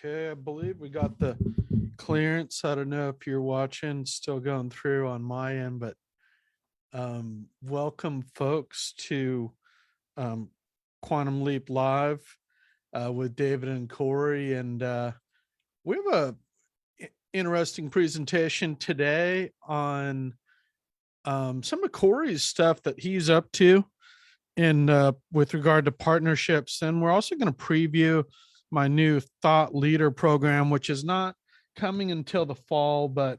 Okay, I believe we got the clearance. I don't know if you're watching, still going through on my end, but welcome folks to um, Quantum Leap Live with David and Cory. And we have interesting presentation today on some of Cory's stuff that he's up to in with regard to partnerships. And we're also going to preview my new thought leader program, which is not coming until the fall, but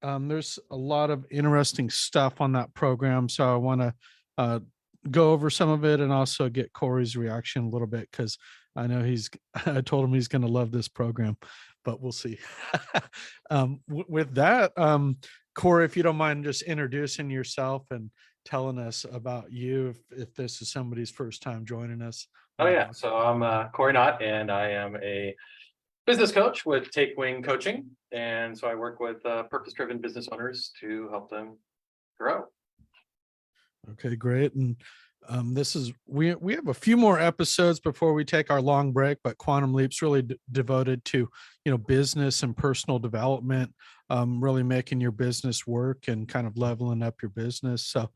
there's a lot of interesting stuff on that program. So I want to go over some of it and also get Cory's reaction a little bit, because I know I told him he's going to love this program, but we'll see. With that, Cory, if you don't mind just introducing yourself and telling us about you, if this is somebody's first time joining us. Oh yeah, so I'm Cory Knott, and I am a business coach with Take Wing Coaching, and so I work with purpose-driven business owners to help them grow. Okay, great. And this is we have a few more episodes before we take our long break, but Quantum Leap's really devoted to business and personal development, really making your business work and kind of leveling up your business. So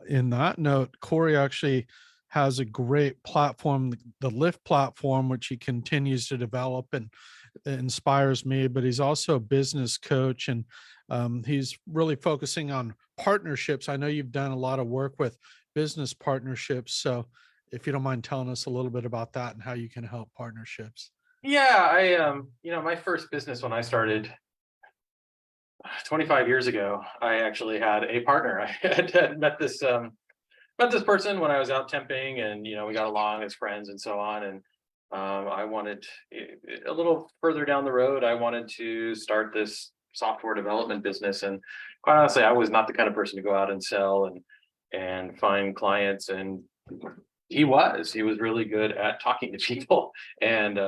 in that note, Cory actually has a great platform, the Lift platform, which he continues to develop, and it inspires me. But he's also a business coach, and he's really focusing on partnerships. I know you've done a lot of work with business partnerships. So if you don't mind telling us a little bit about that and how you can help partnerships. Yeah, my first business when I started 25 years ago, I actually had a partner. I had met this person when I was out temping, and we got along as friends and so on. And I wanted a little further down the road, I wanted to start this software development business. And quite honestly, I was not the kind of person to go out and sell and find clients. And he was really good at talking to people. And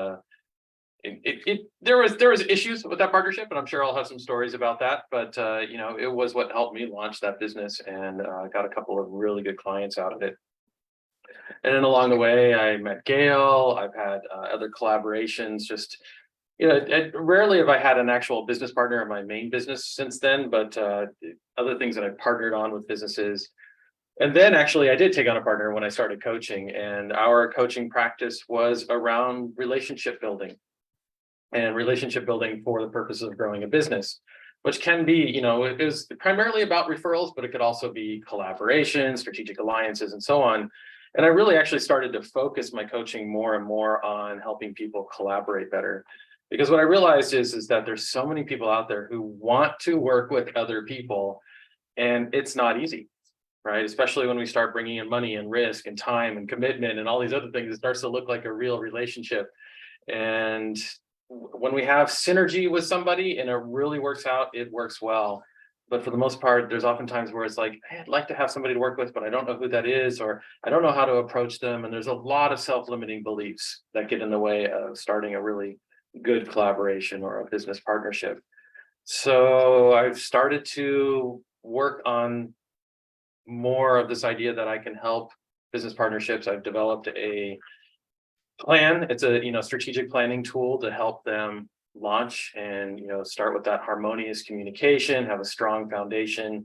there was issues with that partnership, and I'm sure I'll have some stories about that. But it was what helped me launch that business, and got a couple of really good clients out of it. And then along the way, I met Gail. I've had other collaborations. Just rarely have I had an actual business partner in my main business since then, but other things that I've partnered on with businesses. And then actually, I did take on a partner when I started coaching, and our coaching practice was around relationship building. And relationship building for the purpose of growing a business, which can be, it was primarily about referrals, but it could also be collaboration, strategic alliances, and so on. And I really actually started to focus my coaching more and more on helping people collaborate better. Because what I realized is that there's so many people out there who want to work with other people, and it's not easy, right? Especially when we start bringing in money and risk and time and commitment and all these other things, it starts to look like a real relationship. And when we have synergy with somebody and it really works out, it works well. But for the most part, there's often times where it's like, hey, I'd like to have somebody to work with, but I don't know who that is, or I don't know how to approach them. And there's a lot of self-limiting beliefs that get in the way of starting a really good collaboration or a business partnership. So I've started to work on more of this idea that I can help business partnerships. I've developed a plan. It's a strategic planning tool to help them launch and start with that harmonious communication, have a strong foundation,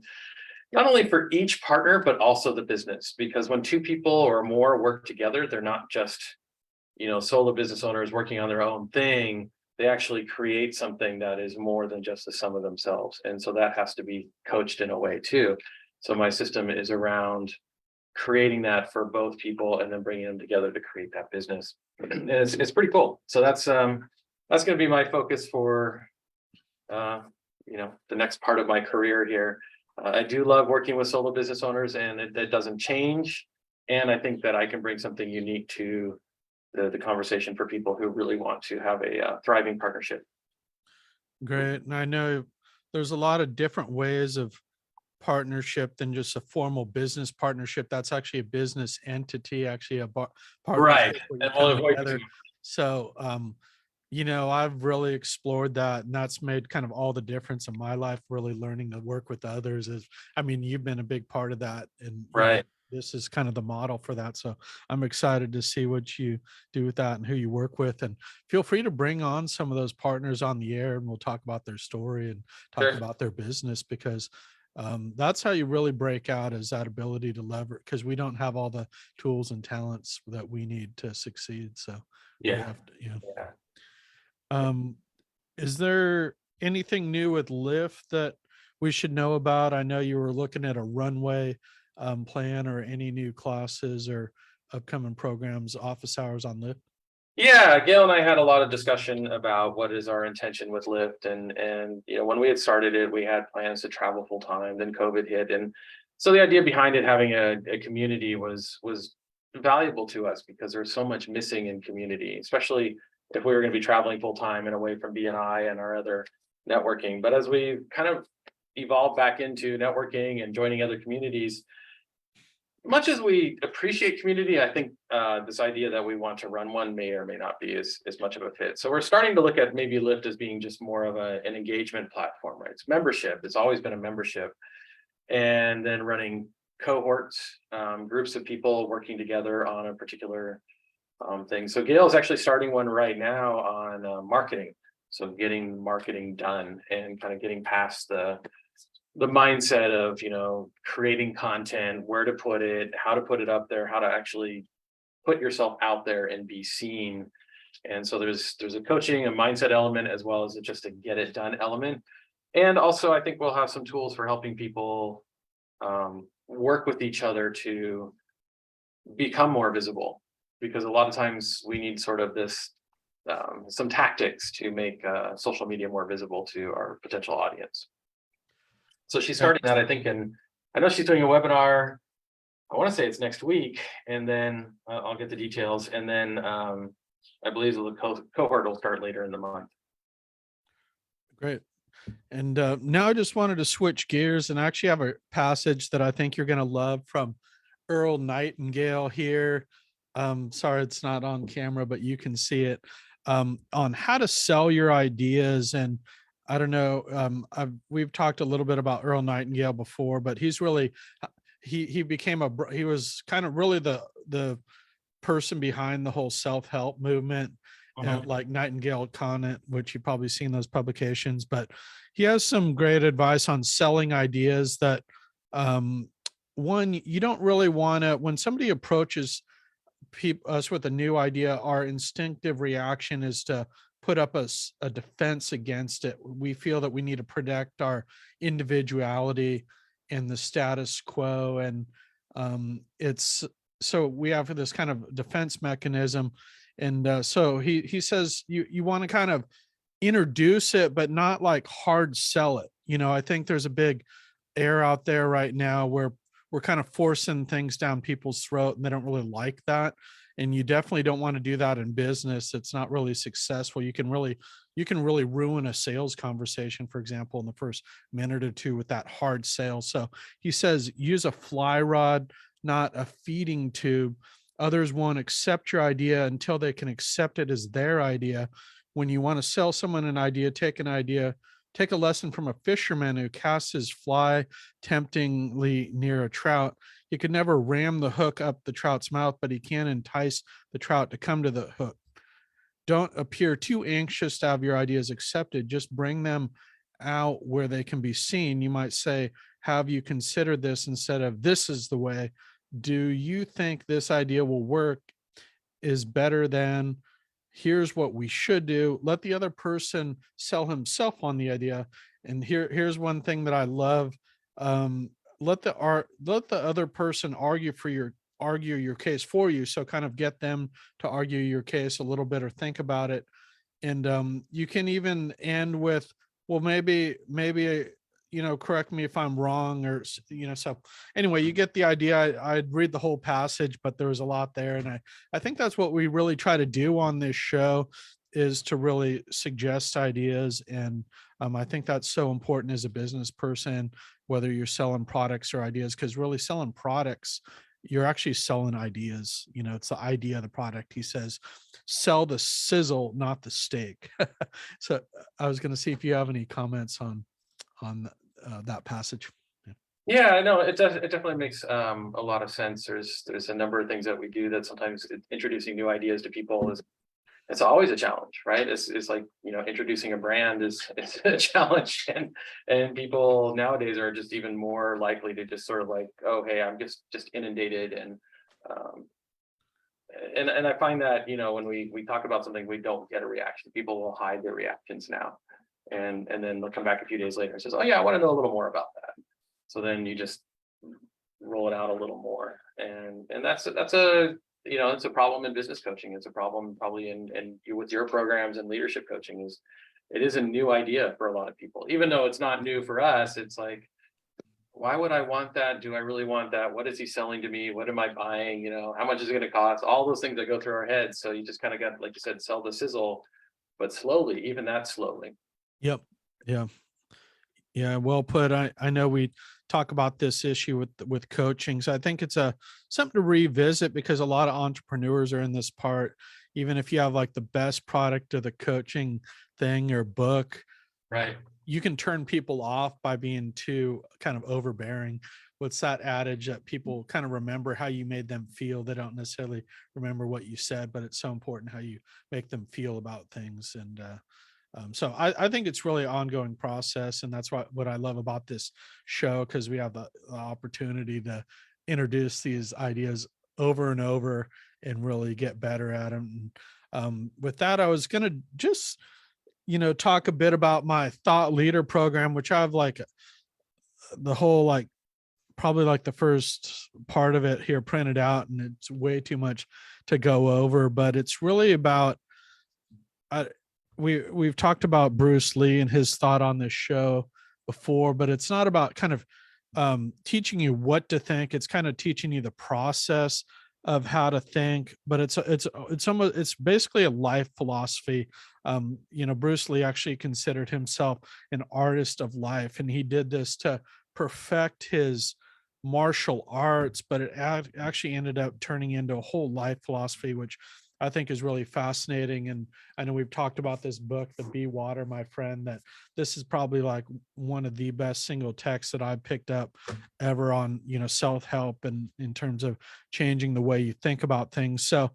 not only for each partner but also the business. Because when two people or more work together, they're not just solo business owners working on their own thing. They actually create something that is more than just the sum of themselves, and so that has to be coached in a way too. So my system is around creating that for both people and then bringing them together to create that business. And it's pretty cool. So that's going to be my focus for the next part of my career here. I do love working with solo business owners, and it doesn't change. And I think that I can bring something unique to the conversation for people who really want to have a thriving partnership. Great. And I know there's a lot of different ways of partnership than just a formal business partnership. That's actually a business entity, actually a partnership. Right. And we'll avoid together. So, I've really explored that, and that's made kind of all the difference in my life, really learning to work with others. You've been a big part of that, and right. this is kind of the model for that. So I'm excited to see what you do with that and who you work with. And feel free to bring on some of those partners on the air and we'll talk about their story and talk Sure. about their business because that's how you really break out is that ability to lever because we don't have all the tools and talents that we need to succeed. So we Yeah. have to, yeah. Yeah. Um, is there anything new with Lyft that we should know about? I know you were looking at a runway plan or any new classes or upcoming programs, office hours on Lyft. Yeah, Gail and I had a lot of discussion about what is our intention with Lyft, and when we had started it, we had plans to travel full time. Then COVID hit, and so the idea behind it having a community was valuable to us because there's so much missing in community, especially if we were going to be traveling full time and away from BNI and our other networking. But as we kind of evolved back into networking and joining other communities, much as we appreciate community, I think this idea that we want to run one may or may not be as much of a fit. So we're starting to look at maybe Lyft as being just more of an engagement platform, right? It's membership. It's always been a membership, and then running cohorts, groups of people working together on a particular thing. So Gail is actually starting one right now on marketing. So getting marketing done and kind of getting past the mindset of creating content, where to put it, how to put it up there, how to actually put yourself out there and be seen. And so there's a coaching, a mindset element, as well as just a get it done element. And also I think we'll have some tools for helping people work with each other to become more visible, because a lot of times we need sort of this some tactics to make social media more visible to our potential audience. So she's Yeah. starting that, I think, and I know she's doing a webinar. I want to say it's next week, and then I'll get the details. And then I believe the cohort will start later in the month. Great. And now I just wanted to switch gears and actually have a passage that I think you're going to love from Earl Nightingale here. Sorry, it's not on camera, but you can see it on how to sell your ideas. And I don't know, we've talked a little bit about Earl Nightingale before, but he's really he became he was kind of really the person behind the whole self-help movement like Nightingale Conant, which you've probably seen those publications, but he has some great advice on selling ideas that one, you don't really want to, when somebody approaches us with a new idea, our instinctive reaction is to put up a defense against it. We feel that we need to protect our individuality and the status quo. And it's so we have this kind of defense mechanism. And so he says you want to kind of introduce it, but not like hard sell it. I think there's a big air out there right now where we're kind of forcing things down people's throat and they don't really like that. And you definitely don't want to do that in business. It's not really successful. You can really ruin a sales conversation, for example, in the first minute or two with that hard sale. So he says use a fly rod, not a feeding tube. Others won't accept your idea until they can accept it as their idea. When you want to sell someone an idea, take a lesson from a fisherman who casts his fly temptingly near a trout. He could never ram the hook up the trout's mouth, but he can entice the trout to come to the hook. Don't appear too anxious to have your ideas accepted. Just bring them out where they can be seen. You might say, have you considered this instead of this is the way? Do you think this idea will work? Is better than here's what we should do. Let the other person sell himself on the idea. And here's one thing that I love. Um, let the other person argue your case for you. So kind of get them to argue your case a little bit or think about it. And you can even end with, well, maybe correct me if I'm wrong, or so anyway, you get the idea. I'd read the whole passage, but there was a lot there, and I think that's what we really try to do on this show, is to really suggest ideas. And I think that's so important as a business person, whether you're selling products or ideas, because really selling products, you're actually selling ideas. It's the idea of the product. He says sell the sizzle, not the steak. So I was going to see if you have any comments on that passage. Yeah. Yeah, I know it does. It definitely makes a lot of sense. There's a number of things that we do that sometimes introducing new ideas to people is it's always a challenge, right? It's like, introducing a brand is a challenge, and people nowadays are just even more likely to just sort of like, oh, hey, I'm just inundated, um, and I find that, when we talk about something, we don't get a reaction. People will hide their reactions now, and then they'll come back a few days later and says, oh yeah, I want to know a little more about that. So then you just roll it out a little more, and it's a problem in business coaching. It's a problem probably with your programs and leadership coaching. Is it is a new idea for a lot of people, even though it's not new for us. It's like, why would I want that? Do I really want that? What is he selling to me? What am I buying? How much is it going to cost? All those things that go through our heads. So you just kind of got, like you said, sell the sizzle, but slowly, even that slowly. Yep. Yeah. Yeah, well put. I know we talk about this issue with coaching. So I think it's a something to revisit because a lot of entrepreneurs are in this part. Even if you have like the best product of the coaching thing or book, Right. you can turn people off by being too kind of overbearing. What's that adage that people kind of remember how you made them feel? They don't necessarily remember what you said, but it's so important how you make them feel about things. And so I think it's really an ongoing process, and that's what I love about this show because we have the opportunity to introduce these ideas over and over and really get better at them. With that, I was going to just talk a bit about my thought leader program, which I've like the whole like probably like the first part of it here printed out, and it's way too much to go over, but it's really about I, we've talked about Bruce Lee and his thought on this show before, but it's not about kind of teaching you what to think. It's kind of teaching you the process of how to think, but it's basically a life philosophy. Bruce Lee actually considered himself an artist of life, and he did this to perfect his martial arts, but it actually ended up turning into a whole life philosophy, which I think is really fascinating. And I know we've talked about this book, The Be Water, my friend, that this is probably like one of the best single texts that I've picked up ever on, self-help and in terms of changing the way you think about things. So,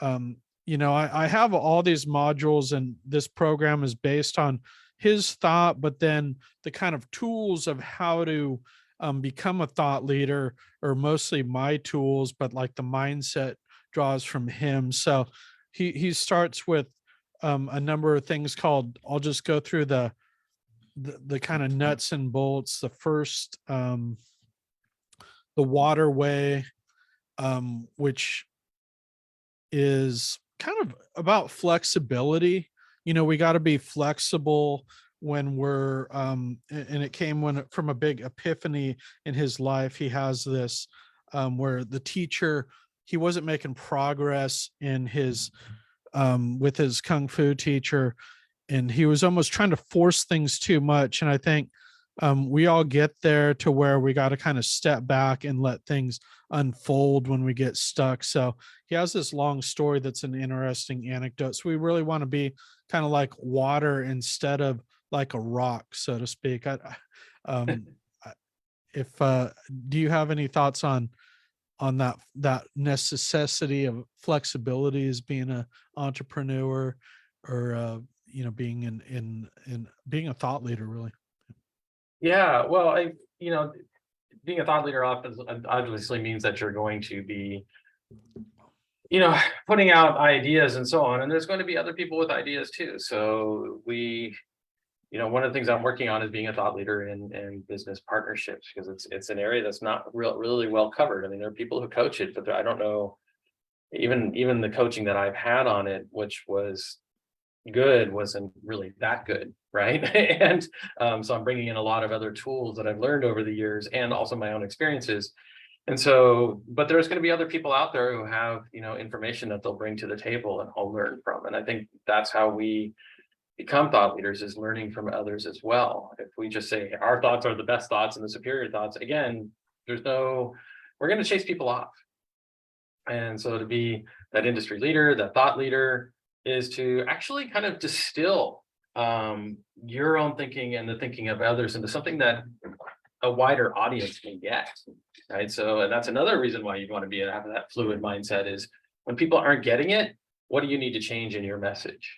I have all these modules, and this program is based on his thought, but then the kind of tools of how to become a thought leader are mostly my tools, but like the mindset draws from him. So he starts with a number of things called. I'll just go through the kind of nuts and bolts. The first, the waterway, which is kind of about flexibility. We got to be flexible when we're and it came from a big epiphany in his life. He has this where the teacher, he wasn't making progress in his with his kung fu teacher, and he was almost trying to force things too much. And I think we all get there to where we got to kind of step back and let things unfold when we get stuck. So he has this long story that's an interesting anecdote. So we really want to be kind of like water instead of like a rock, so to speak. Um, if do you have any thoughts on that necessity of flexibility as being an entrepreneur, or being in being a thought leader, really? Yeah, well, being a thought leader often obviously means that you're going to be, putting out ideas and so on, and there's going to be other people with ideas too. So one of the things I'm working on is being a thought leader in business partnerships, because it's an area that's not really well covered. I mean, there are people who coach it, but I don't know, even the coaching that I've had on it, which was good, wasn't really that good, right? And so I'm bringing in a lot of other tools that I've learned over the years, and also my own experiences. And so, but there's going to be other people out there who have, information that they'll bring to the table and I'll learn from. And I think that's how we become thought leaders, is learning from others as well. If we just say our thoughts are the best thoughts and the superior thoughts, again, we're going to chase people off. And so to be that industry leader, that thought leader, is to actually kind of distill your own thinking and the thinking of others into something that a wider audience can get, right? So, and that's another reason why you'd want to have that fluid mindset is when people aren't getting it, what do you need to change in your message?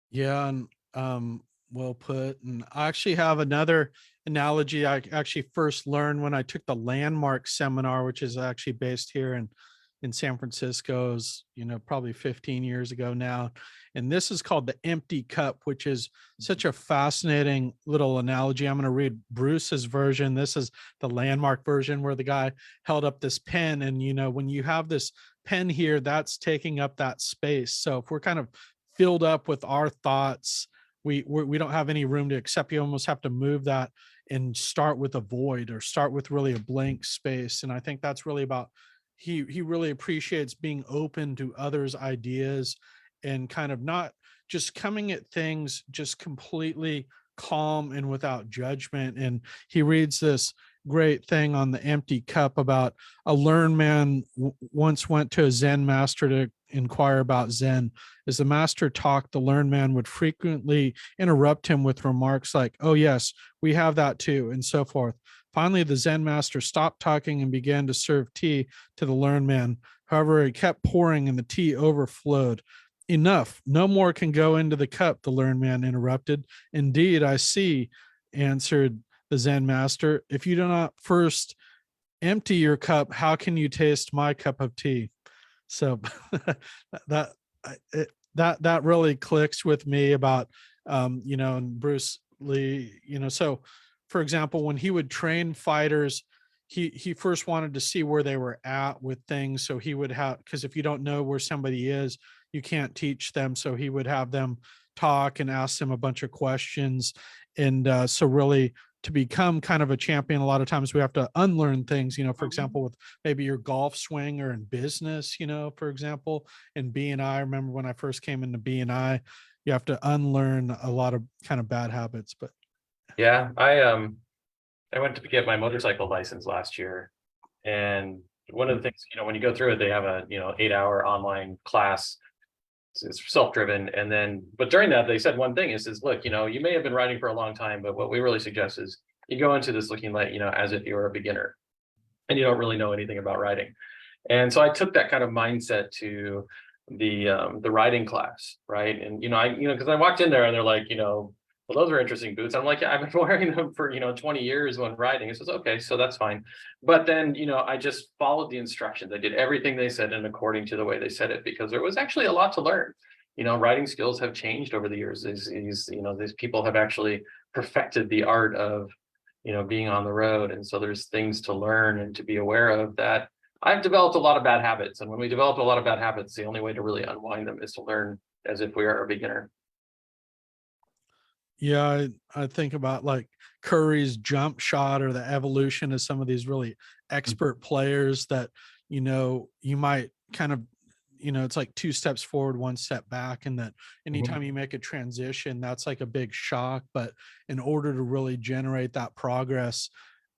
Yeah, and well put. And I actually have another analogy I actually first learned when I took the Landmark seminar, which is actually based here in San Francisco's, probably 15 years ago now. And this is called the empty cup, which is such a fascinating little analogy. I'm going to read Bruce's version. This is the Landmark version where the guy held up this pen. And, when you have this pen here, that's taking up that space. So if we're kind of filled up with our thoughts, we don't have any room to accept. You almost have to move that and start with a void or start with really a blank space. And I think that's really about he really appreciates being open to others' ideas and kind of not just coming at things just completely calm and without judgment. And he reads this great thing on the empty cup about a learned man once went to a Zen master to inquire about Zen. As the master talked, the learned man would frequently interrupt him with remarks like, "Oh, yes, we have that too," and so forth. Finally, the Zen master stopped talking and began to serve tea to the learned man. However, he kept pouring and the tea overflowed. "Enough. No more can go into the cup," the learned man interrupted. "Indeed, I see," answered the Zen master. "If you do not first empty your cup, how can you taste my cup of tea?" So that that really clicks with me about and Bruce Lee. So for example, when he would train fighters, he first wanted to see where they were at with things. So he would have, because if you don't know where somebody is, you can't teach them. So he would have them talk and ask them a bunch of questions. And so really to become kind of a champion, a lot of times we have to unlearn things, for example, with maybe your golf swing or in business, for example, in B&I. Remember when I first came into B&I, you have to unlearn a lot of kind of bad habits. But Yeah, I went to get my motorcycle license last year, and one of the things, when you go through it, they have a 8-hour online class. It's self-driven, and then but during that they said one thing. It says, look, you may have been riding for a long time, but what we really suggest is you go into this looking like as if you're a beginner and you don't really know anything about riding. And so I took that kind of mindset to the riding class, right? And because I walked in there and they're like, well, those are interesting boots. I'm like, yeah, I've been wearing them for 20 years when riding. It says, okay, so that's fine. But then I just followed the instructions. I did everything they said and according to the way they said it, because there was actually a lot to learn. Riding skills have changed over the years. These people have actually perfected the art of being on the road, and so there's things to learn and to be aware of that. I've developed a lot of bad habits, and when we develop a lot of bad habits, the only way to really unwind them is to learn as if we are a beginner. yeah, I think about like Curry's jump shot or the evolution of some of these really expert players that, you might kind of, it's like two steps forward, one step back. And that anytime you make a transition, that's like a big shock. But in order to really generate that progress,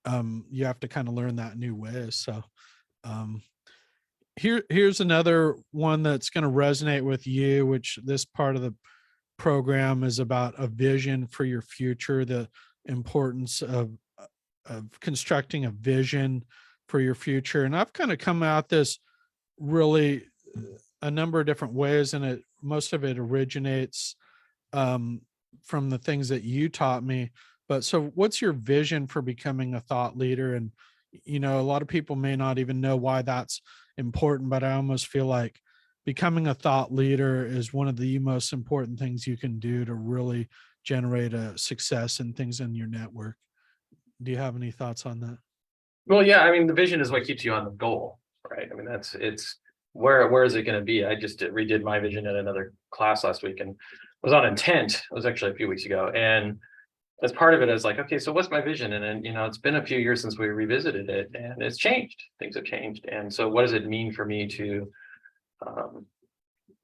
you have to kind of learn that new way. So um, here's another one that's going to resonate with you, which this part of the program is about a vision for your future, the importance of constructing a vision for your future. And I've kind of come at this really a number of different ways, and most of it originates um, from the things that you taught me. But so what's your vision for becoming a thought leader? And a lot of people may not even know why that's important, but I almost feel like becoming a thought leader is one of the most important things you can do to really generate a success and things in your network. Do you have any thoughts on that? Well, yeah, I mean, the vision is what keeps you on the goal, right? I mean, it's where is it going to be? I just redid my vision in another class last week and was on intent. It was actually a few weeks ago, and as part of it, I was like, okay, so what's my vision? And then it's been a few years since we revisited it, and it's changed. Things have changed, and so what does it mean for me to um,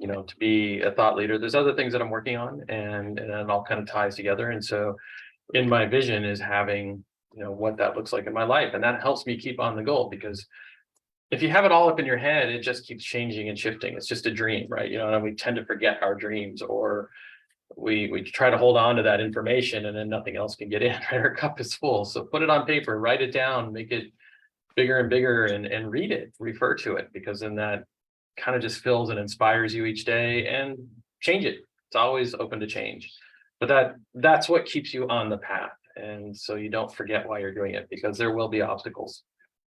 to be a thought leader? There's other things that I'm working on, and it all kind of ties together. And so in my vision is having what that looks like in my life, and that helps me keep on the goal, because if you have it all up in your head, it just keeps changing and shifting. It's just a dream, right? And we tend to forget our dreams, or we try to hold on to that information, and then nothing else can get in. Right? Our cup is full. So put it on paper, write it down, make it bigger and bigger, and read it, refer to it, because then that kind of just fills and inspires you each day, and change it. It's always open to change. But that's what keeps you on the path. And so you don't forget why you're doing it, because there will be obstacles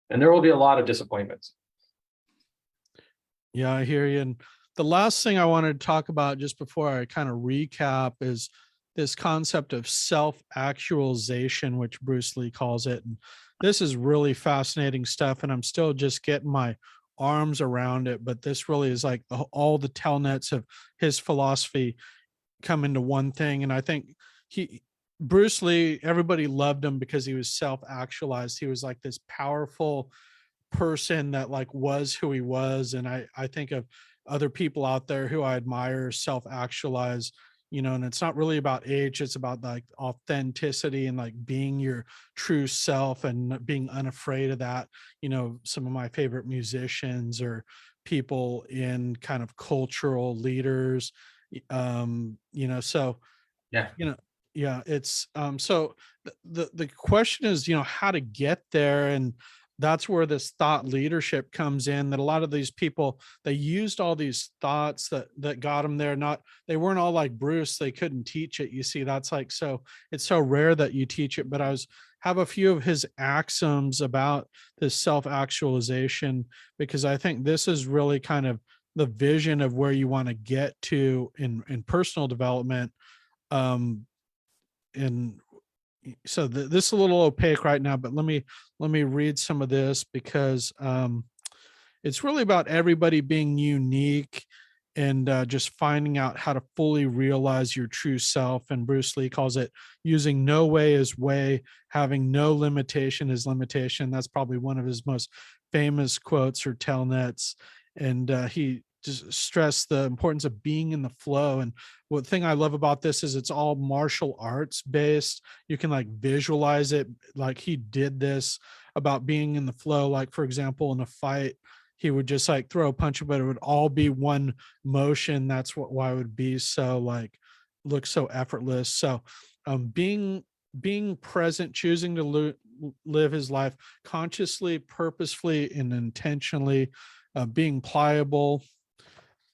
and there will be a lot of disappointments. Yeah, I hear you. And the last thing I wanted to talk about just before I kind of recap is this concept of self actualization, which Bruce Lee calls it. And this is really fascinating stuff. And I'm still just getting my arms around it. But this really is like all the telnets of his philosophy come into one thing. And I think he, Bruce Lee, everybody loved him because he was self actualized. He was like this powerful person that like was who he was. And I think of other people out there who I admire self actualize, you know, and it's not really about age, it's about like authenticity and like being your true self and being unafraid of that. You know, some of my favorite musicians or people in kind of cultural leaders, you know, so Yeah. you know, yeah, it's so the question is, you know, how to get there. And that's where this thought leadership comes in, that a lot of these people, they used all these thoughts that got them there. Not, they weren't all like Bruce, they couldn't teach it, you see. That's like, so it's so rare that you teach it. But I was have a few of his axioms about this self actualization, because I think this is really kind of the vision of where you want to get to in personal development. um and so this is a little opaque right now, but let me read some of this, because it's really about everybody being unique, and just finding out how to fully realize your true self. And Bruce Lee calls it using no way as way, having no limitation as limitation. That's probably one of his most famous quotes or telnets. And he just stressed the importance of being in the flow. And what thing I love about this is it's all martial arts based. You can like visualize it, like he did this about being in the flow. Like, for example, in a fight, he would just like throw a punch, but it would all be one motion. That's why it would be so like look so effortless. So being present, choosing to live his life consciously, purposefully, and intentionally, being pliable.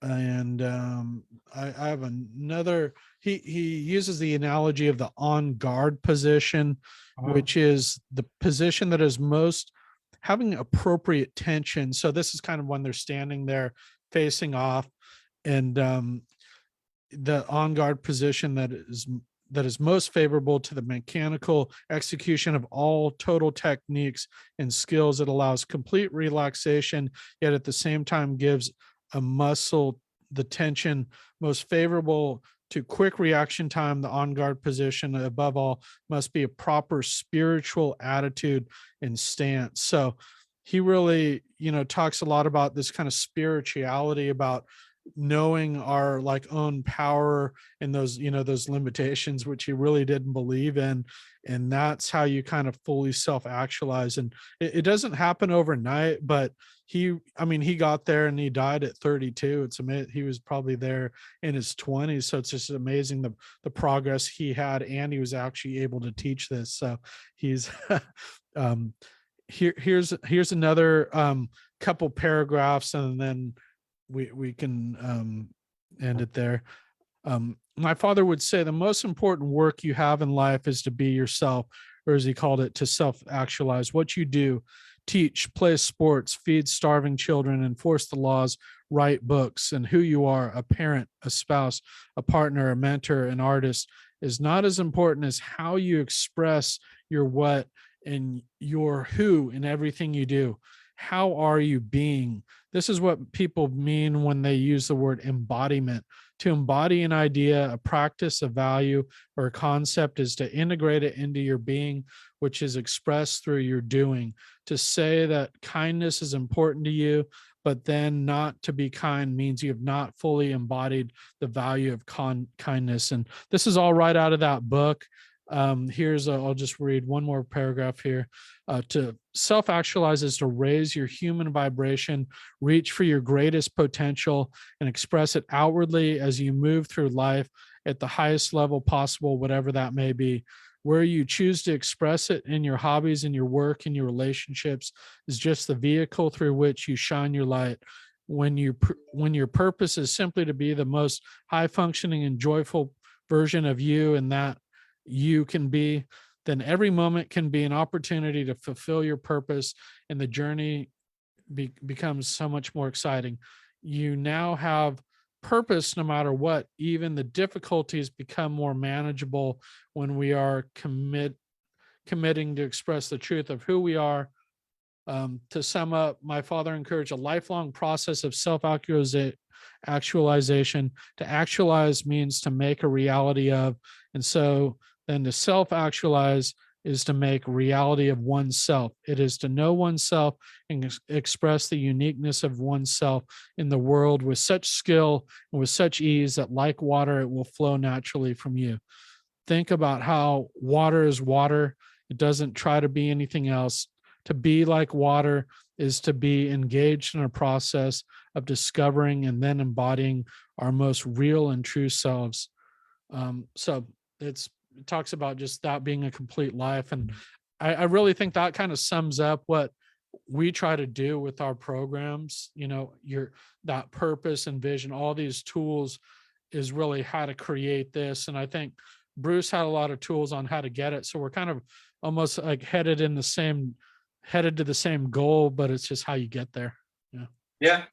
And I have another. He uses the analogy of the on guard position, which is the position that is most having appropriate tension. So this is kind of when they're standing there facing off, and the on guard position that is most favorable to the mechanical execution of all total techniques and skills. It allows complete relaxation, yet at the same time gives a muscle the tension most favorable to quick reaction time. The on guard position, above all, must be a proper spiritual attitude and stance. So he really, you know, talks a lot about this kind of spirituality, about knowing our like own power and those, you know, those limitations, which he really didn't believe in. And that's how you kind of fully self actualize. And it doesn't happen overnight, but I mean, he got there and he died at 32. It's amazing. He was probably there in his 20s. So it's just amazing the progress he had. And he was actually able to teach this. So he's, here's another couple paragraphs, and then we can end it there. My father would say the most important work you have in life is to be yourself, or as he called it, to self-actualize. What you do: teach, play sports, feed starving children, enforce the laws, write books. And who you are, a parent, a spouse, a partner, a mentor, an artist, is not as important as how you express your what and your who in everything you do. How are you being? This is what people mean when they use the word embodiment. To embody an idea, a practice, a value, or a concept is to integrate it into your being, which is expressed through your doing. To say that kindness is important to you, but then not to be kind, means you have not fully embodied the value of kindness. And this is all right out of that book. I'll just read one more paragraph here. To self-actualize is to raise your human vibration, reach for your greatest potential, and express it outwardly as you move through life. at the highest level possible, whatever that may be. Where you choose to express it in your hobbies, in your work, in your relationships is just the vehicle through which you shine your light. When your purpose is simply to be the most high functioning and joyful version of you and that you can be, then every moment can be an opportunity to fulfill your purpose, and the journey becomes so much more exciting. You now have purpose no matter what. Even the difficulties become more manageable when we are committing to express the truth of who we are. To sum up, my father encouraged a lifelong process of actualization. To actualize means to make a reality of, and so then to self-actualize is to make reality of oneself. It is to know oneself and express the uniqueness of oneself in the world with such skill and with such ease that, like water, it will flow naturally from you. Think about how water is water. It doesn't try to be anything else. To be like water is to be engaged in a process of discovering and then embodying our most real and true selves. So it talks about just that being a complete life. And I really think that kind of sums up what we try to do with our programs. That purpose and vision, all these tools is really how to create this. And I think Bruce had a lot of tools on how to get it. So we're kind of almost like headed to the same goal, but it's just how you get there. Yeah.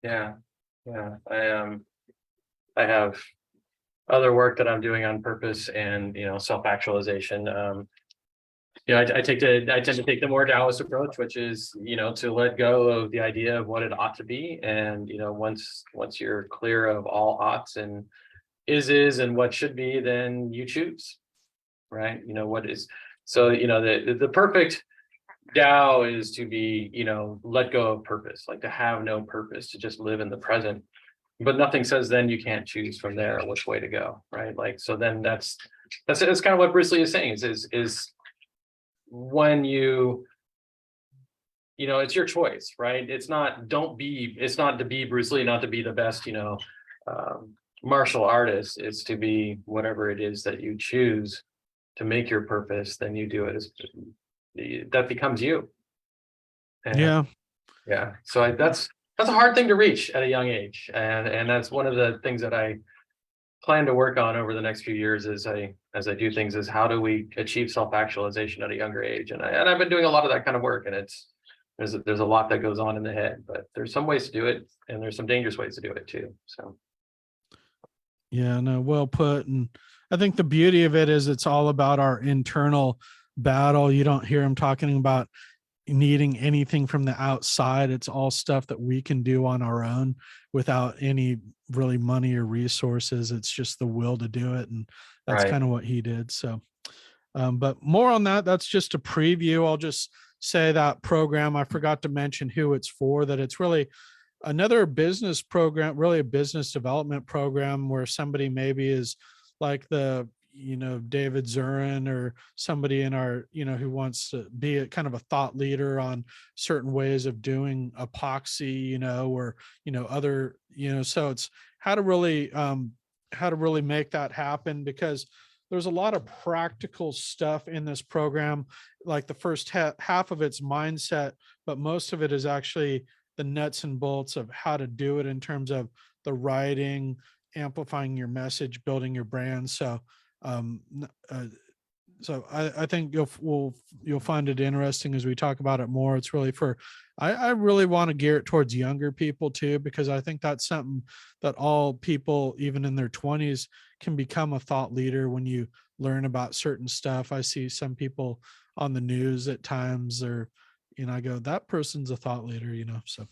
I have other work that I'm doing on purpose and, self-actualization. I tend to take the more Taoist approach, which is, to let go of the idea of what it ought to be. And, once you're clear of all oughts and is and what should be, then you choose, right? What is, so, the perfect Tao is to be, let go of purpose, like to have no purpose, to just live in the present. But nothing says then you can't choose from there which way to go, right? Like, so then that's kind of what Bruce Lee is saying is when it's your choice, right? It's not to be Bruce Lee, not to be the best, martial artist. It's to be whatever it is that you choose to make your purpose, then you do it. That becomes you. And so that's a hard thing to reach at a young age, and that's one of the things that I plan to work on over the next few years as I do things, is how do we achieve self-actualization at a younger age. And I've been doing a lot of that kind of work, and there's a lot that goes on in the head, but there's some ways to do it, and there's some dangerous ways to do it too. So Yeah, no, well put. And I think the beauty of it is it's all about our internal battle. You don't hear him talking about needing anything from the outside. It's all stuff that we can do on our own without any really money or resources. It's just the will to do it. And that's right. kind of what he did. So, but more on that, that's just a preview. I'll just say that program, I forgot to mention who it's for, that it's really another business program, really a business development program where somebody maybe is like David Zurin or somebody in our, who wants to be a kind of a thought leader on certain ways of doing epoxy, or, other, so it's how to really make that happen, because there's a lot of practical stuff in this program. Like the first half of it's mindset, but most of it is actually the nuts and bolts of how to do it in terms of the writing, amplifying your message, building your brand. So, I think you'll find it interesting as we talk about it more. It's really I really want to gear it towards younger people too, because I think that's something that all people, even in their 20s, can become a thought leader when you learn about certain stuff. I see some people on the news at times, or, I go, that person's a thought leader, so.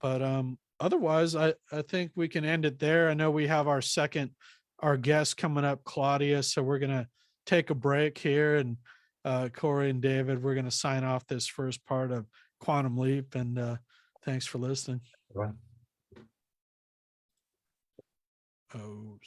But otherwise, I think we can end it there. I know we have our guest coming up, Claudia. So we're gonna take a break here, and Cory and David, we're gonna sign off this first part of Quantum Leap. And thanks for listening. Right. Oh.